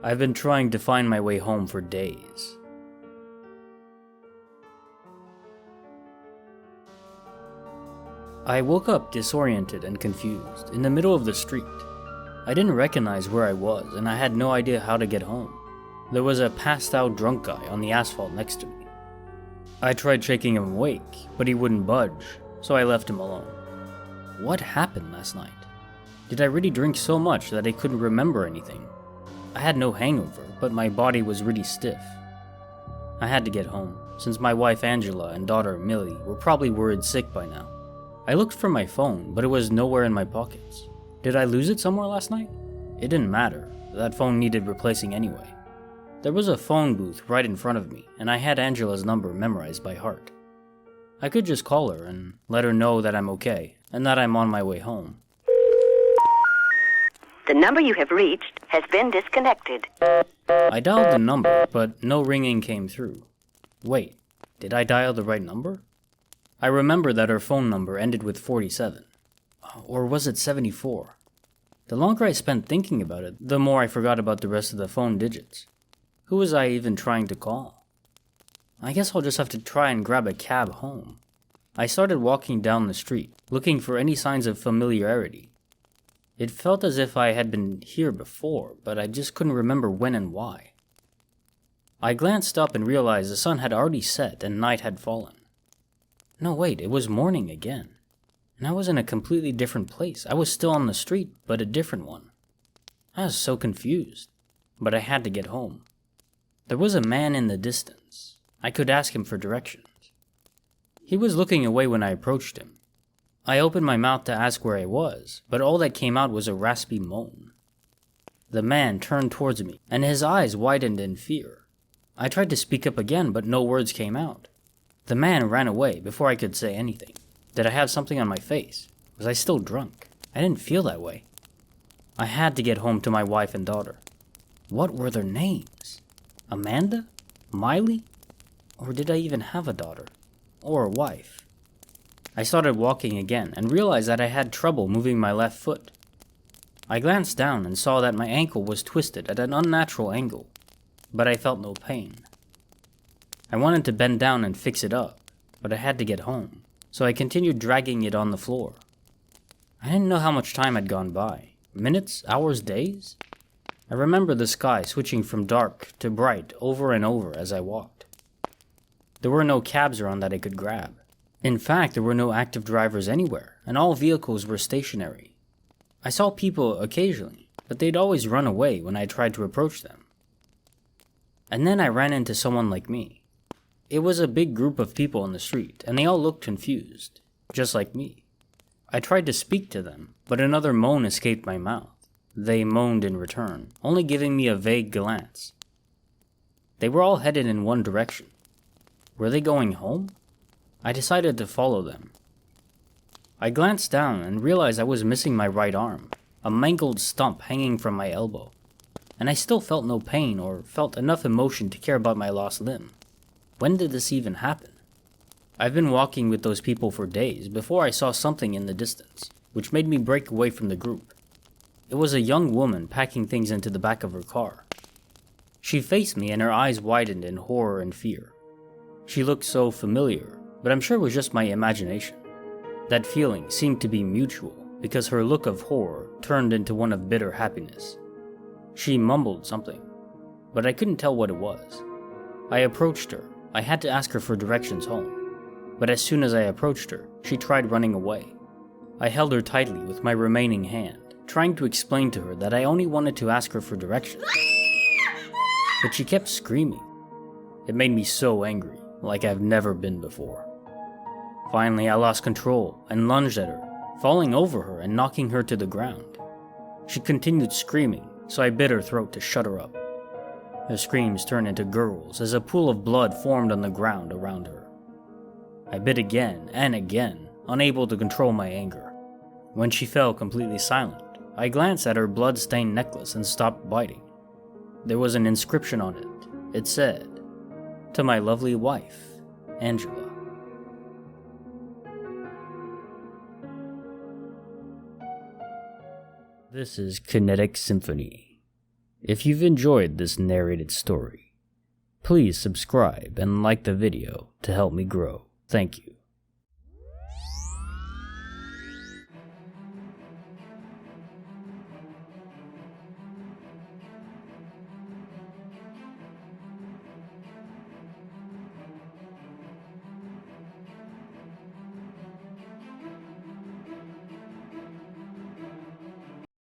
I've been trying to find my way home for days. I woke up disoriented and confused, in the middle of the street. I didn't recognize where I was, and I had no idea how to get home. There was a passed out drunk guy on the asphalt next to me. I tried shaking him awake, but he wouldn't budge, so I left him alone. What happened last night? Did I really drink so much that I couldn't remember anything? I had no hangover, but my body was really stiff. I had to get home, since my wife Angela and daughter Millie were probably worried sick by now. I looked for my phone, but it was nowhere in my pockets. Did I lose it somewhere last night? It didn't matter. That phone needed replacing anyway. There was a phone booth right in front of me, and I had Angela's number memorized by heart. I could just call her and let her know that I'm okay, and that I'm on my way home. The number you have reached has been disconnected. I dialed the number, but no ringing came through. Wait, did I dial the right number? I remember that her phone number ended with 47. Or was it 74? The longer I spent thinking about it, the more I forgot about the rest of the phone digits. Who was I even trying to call? I guess I'll just have to try and grab a cab home. I started walking down the street, looking for any signs of familiarity. It felt as if I had been here before, but I just couldn't remember when and why. I glanced up and realized the sun had already set and night had fallen. No, wait, it was morning again. And I was in a completely different place. I was still on the street, but a different one. I was so confused, but I had to get home. There was a man in the distance. I could ask him for directions. He was looking away when I approached him. I opened my mouth to ask where I was, but all that came out was a raspy moan. The man turned towards me, and his eyes widened in fear. I tried to speak up again, but no words came out. The man ran away before I could say anything. Did I have something on my face? Was I still drunk? I didn't feel that way. I had to get home to my wife and daughter. What were their names? Amanda? Miley? Or did I even have a daughter? Or a wife? I started walking again and realized that I had trouble moving my left foot. I glanced down and saw that my ankle was twisted at an unnatural angle, but I felt no pain. I wanted to bend down and fix it up, but I had to get home, so I continued dragging it on the floor. I didn't know how much time had gone by. Minutes, hours, days? I remember the sky switching from dark to bright over and over as I walked. There were no cabs around that I could grab. In fact, there were no active drivers anywhere, and all vehicles were stationary. I saw people occasionally, but they'd always run away when I tried to approach them. And then I ran into someone like me. It was a big group of people on the street, and they all looked confused, just like me. I tried to speak to them, but another moan escaped my mouth. They moaned in return, only giving me a vague glance. They were all headed in one direction. Were they going home? I decided to follow them. I glanced down and realized I was missing my right arm, a mangled stump hanging from my elbow, and I still felt no pain or felt enough emotion to care about my lost limb. When did this even happen? I've been walking with those people for days before I saw something in the distance, which made me break away from the group. It was a young woman packing things into the back of her car. She faced me and her eyes widened in horror and fear. She looked so familiar, but I'm sure it was just my imagination. That feeling seemed to be mutual because her look of horror turned into one of bitter happiness. She mumbled something, but I couldn't tell what it was. I approached her. I had to ask her for directions home, but as soon as I approached her, she tried running away. I held her tightly with my remaining hand, trying to explain to her that I only wanted to ask her for directions. But she kept screaming. It made me so angry, like I've never been before. Finally, I lost control and lunged at her, falling over her and knocking her to the ground. She continued screaming, so I bit her throat to shut her up. Her screams turned into gurgles as a pool of blood formed on the ground around her. I bit again and again, unable to control my anger. When she fell completely silent, I glanced at her blood-stained necklace and stopped biting. There was an inscription on it. It said, "To my lovely wife, Angela." This is Kinetic Symphony. If you've enjoyed this narrated story, please subscribe and like the video to help me grow. Thank you.